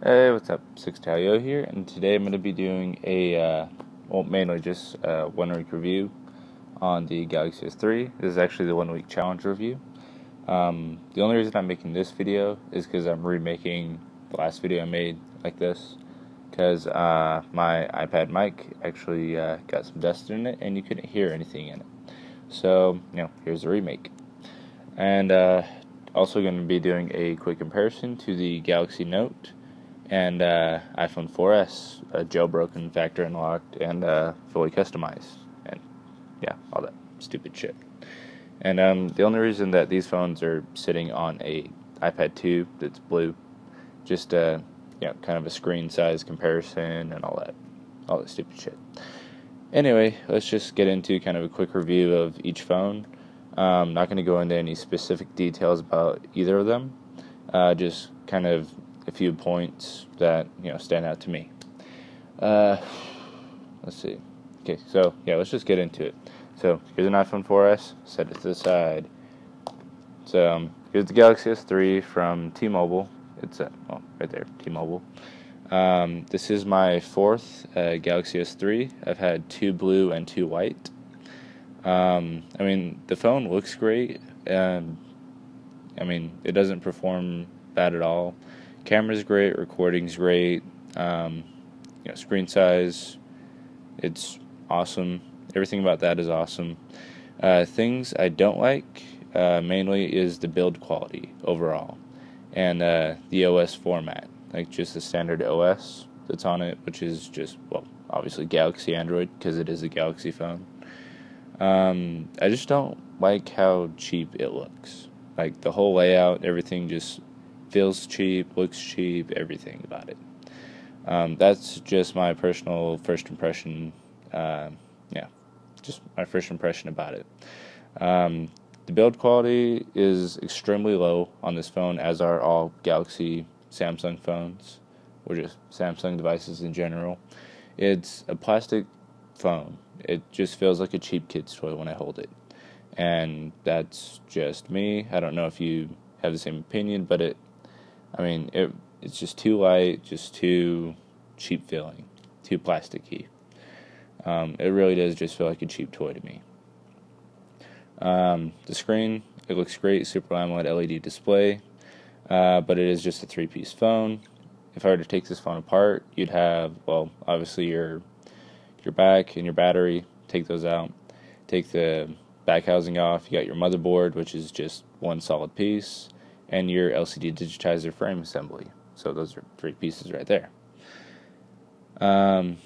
Hey, what's up? Six Talio here, and today I'm going to be doing mainly just a 1 week review on the Galaxy S3. This is actually the 1 week challenge review. The only reason I'm making this video is because I'm remaking the last video I made like this, because my iPad mic actually got some dust in it, and you couldn't hear anything in it. So, here's the remake. And also going to be doing a quick comparison to the Galaxy Note and iPhone 4S, jailbroken, factory unlocked, and fully customized, and yeah, all that stupid shit. And the only reason that these phones are sitting on a iPad 2 that's blue, just kind of a screen size comparison and all that stupid shit. Anyway, let's just get into kind of a quick review of each phone. I'm not going to go into any specific details about either of them, just kind of a few points that stand out to me. Let's see. Okay, so let's just get into it. So here's an iPhone 4S. Set it to the side. So here's the Galaxy S3 from T-Mobile. It's right there, T-Mobile. This is my fourth Galaxy S3. I've had 2 blue and 2 white. The phone looks great, and it doesn't perform bad at all. Camera's great, recording's great, screen size, it's awesome. Everything about that is awesome. Things I don't like mainly is the build quality overall, and the OS format, like just the standard OS that's on it, which is just, obviously Galaxy Android, because it is a Galaxy phone. I just don't like how cheap it looks. Like, the whole layout, everything just feels cheap, looks cheap, everything about it. That's just my personal first impression. Just my first impression about it. The build quality is extremely low on this phone, as are all Galaxy Samsung phones, or just Samsung devices in general. It's a plastic phone. It just feels like a cheap kid's toy when I hold it. And that's just me. I don't know if you have the same opinion, but it's just too light, just too cheap feeling, too plasticky. It really does just feel like a cheap toy to me. The screen, it looks great, Super AMOLED LED display, but it is just a 3-piece phone. If I were to take this phone apart, you'd have, obviously your back and your battery. Take those out. Take the back housing off. You got your motherboard, which is just one solid piece, and your LCD digitizer frame assembly. So those are 3 pieces right there. Other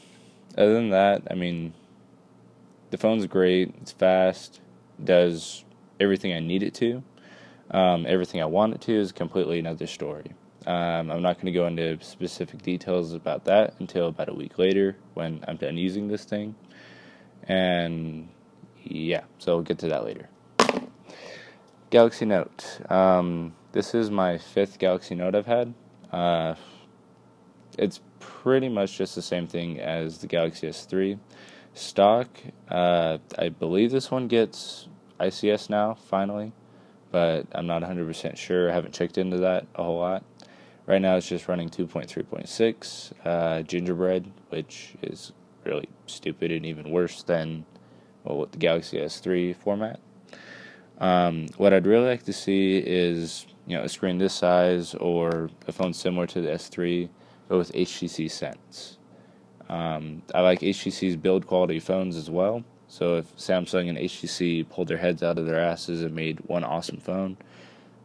than that, the phone's great. It's fast. Does everything I need it to. Everything I want it to is completely another story. I'm not going to go into specific details about that until about a week later when I'm done using this thing. And so we'll get to that later. Galaxy Note. This is my 5th Galaxy Note I've had. It's pretty much just the same thing as the Galaxy S3. Stock, I believe this one gets ICS now, finally, but I'm not 100% sure. I haven't checked into that a whole lot. Right now it's just running 2.3.6 gingerbread, which is really stupid and even worse than the Galaxy S3 format. What I'd really like to see is a screen this size, or a phone similar to the S3, but with HTC Sense. I like HTC's build quality phones as well, so if Samsung and HTC pulled their heads out of their asses and made one awesome phone,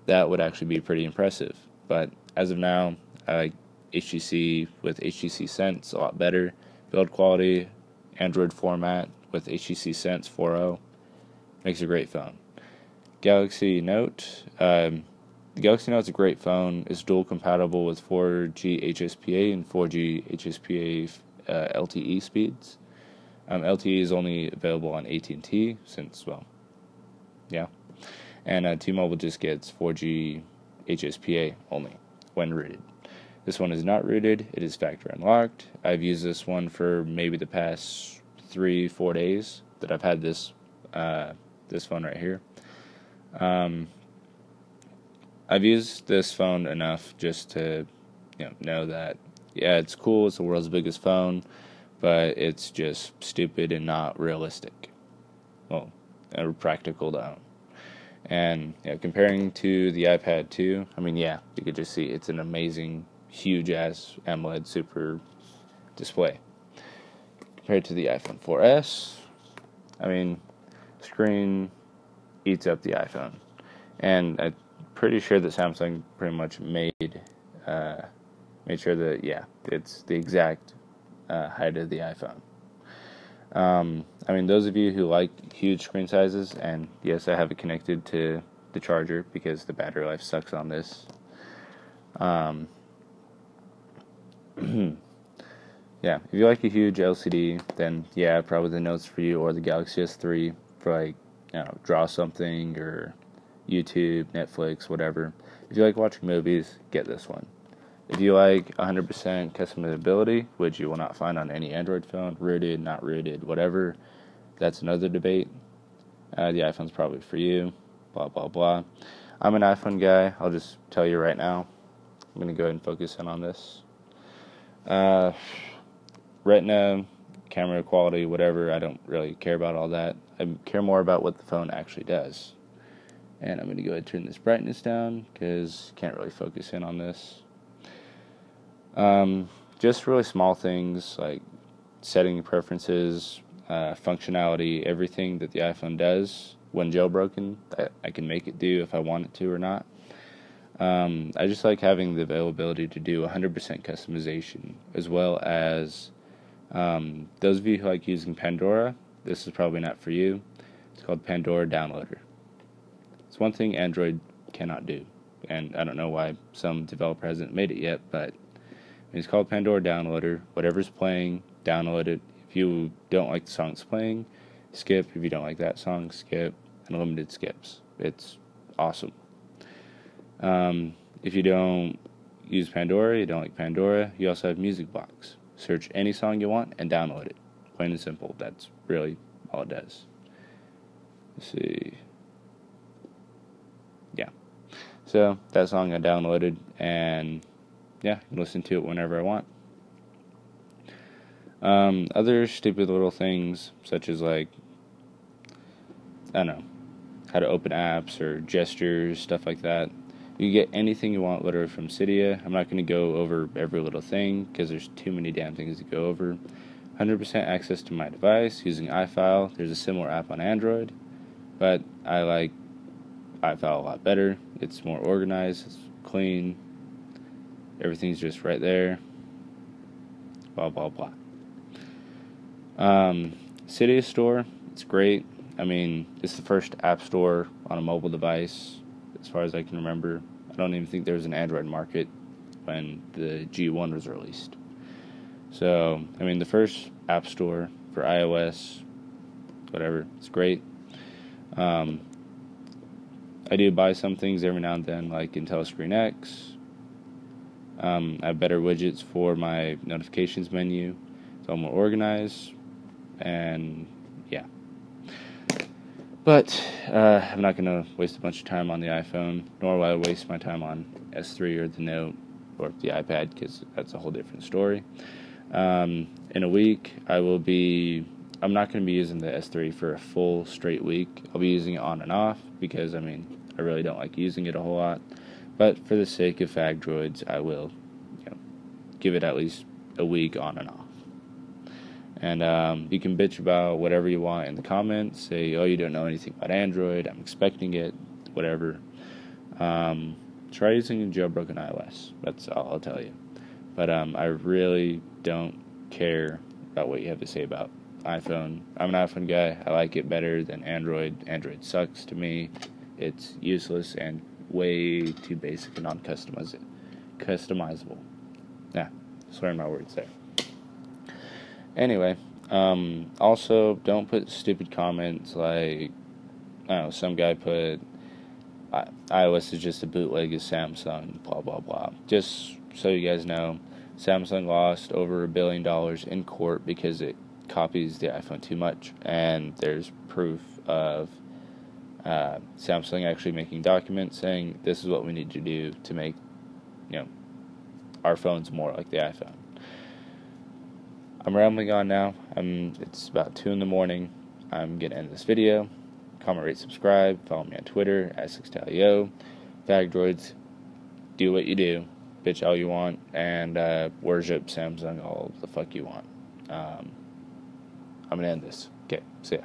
that would actually be pretty impressive. But as of now, I like HTC with HTC Sense a lot better. Build quality, Android format with HTC Sense 4.0 makes a great phone. Galaxy Note. The Galaxy Note's a great phone. It's dual compatible with 4G HSPA and 4G HSPA LTE speeds. LTE is only available on AT&T since, and T-Mobile just gets 4G HSPA only when rooted. This one is not rooted. It is factory unlocked. I've used this one for maybe the past 3-4 days that I've had this phone right here. I've used this phone enough just to know that, yeah, it's cool, it's the world's biggest phone, but it's just stupid and not realistic. Well, or practical to own. And comparing to the iPad 2, I mean, yeah, you could just see it's an amazing, huge-ass AMOLED super display. Compared to the iPhone 4S, I mean, screen eats up the iPhone. And I'm pretty sure that Samsung pretty much made sure that, yeah, it's the exact height of the iPhone. I mean, those of you who like huge screen sizes, and yes, I have it connected to the charger because the battery life sucks on this. Yeah, if you like a huge LCD, then yeah, probably the Note's for you, or the Galaxy S3 for, like, draw something, or YouTube, Netflix, whatever. If you like watching movies, get this one. If you like 100% customizability, which you will not find on any Android phone, rooted, not rooted, whatever, that's another debate. The iPhone's probably for you, blah, blah, blah. I'm an iPhone guy. I'll just tell you right now. I'm going to go ahead and focus in on this. Retina, camera quality, whatever, I don't really care about all that. I care more about what the phone actually does. And I'm going to go ahead and turn this brightness down because can't really focus in on this. Just really small things like setting preferences, functionality, everything that the iPhone does when jailbroken, that I can make it do if I want it to or not. I just like having the availability to do 100% customization, as well as those of you who like using Pandora, this is probably not for you. It's called Pandora Downloader. It's one thing Android cannot do, and I don't know why some developer hasn't made it yet, but it's called Pandora Downloader. Whatever's playing, download it. If you don't like the song it's playing, skip. If you don't like that song, skip. Unlimited skips. It's awesome. If you don't use Pandora, you don't like Pandora, you also have Music Box. Search any song you want and download it. Plain and simple. That's really all it does. Let's see. Yeah. So that song I downloaded, and yeah, I can listen to it whenever I want. Other stupid little things, such as, like, I don't know, how to open apps or gestures, stuff like that. You can get anything you want literally from Cydia. I'm not going to go over every little thing because there's too many damn things to go over. 100% access to my device using iFile. There's a similar app on Android, but I like iFile a lot better. It's more organized, it's clean, everything's just right there, blah, blah, blah. Cydia Store, it's great. I mean, it's the first app store on a mobile device, as far as I can remember. I don't even think there was an Android market when the G1 was released. So, I mean, the first app store for iOS, whatever, it's great. I do buy some things every now and then, like IntelliScreen X. I have better widgets for my notifications menu. It's all more organized, and yeah. But I'm not going to waste a bunch of time on the iPhone, nor will I waste my time on S3 or the Note or the iPad, because that's a whole different story. In a week, I'm not going to be using the S3 for a full straight week. I'll be using it on and off because, I mean, I really don't like using it a whole lot. But for the sake of Fagdroids, I will give it at least a week on and off. And you can bitch about whatever you want in the comments. Say, oh, you don't know anything about Android, I'm expecting it, whatever. Try using a jailbroken iOS. That's all I'll tell you. But I really don't care about what you have to say about iPhone. I'm an iPhone guy. I like it better than Android. Android sucks to me. It's useless and way too basic and non-customizable. Yeah, swearing my words there. Anyway, also, don't put stupid comments like, I don't know, some guy put, iOS is just a bootleg of Samsung, blah, blah, blah. Just so you guys know, Samsung lost over $1 billion in court because it copies the iPhone too much, and there's proof of Samsung actually making documents saying this is what we need to do to make, our phone's more like the iPhone. I'm rambling on now. It's about 2 in the morning. I'm going to end this video. Comment, rate, subscribe. Follow me on Twitter, @6talio. Fagdroids, do what you do. Bitch all you want. And worship Samsung all the fuck you want. I'm going to end this. Okay, see ya.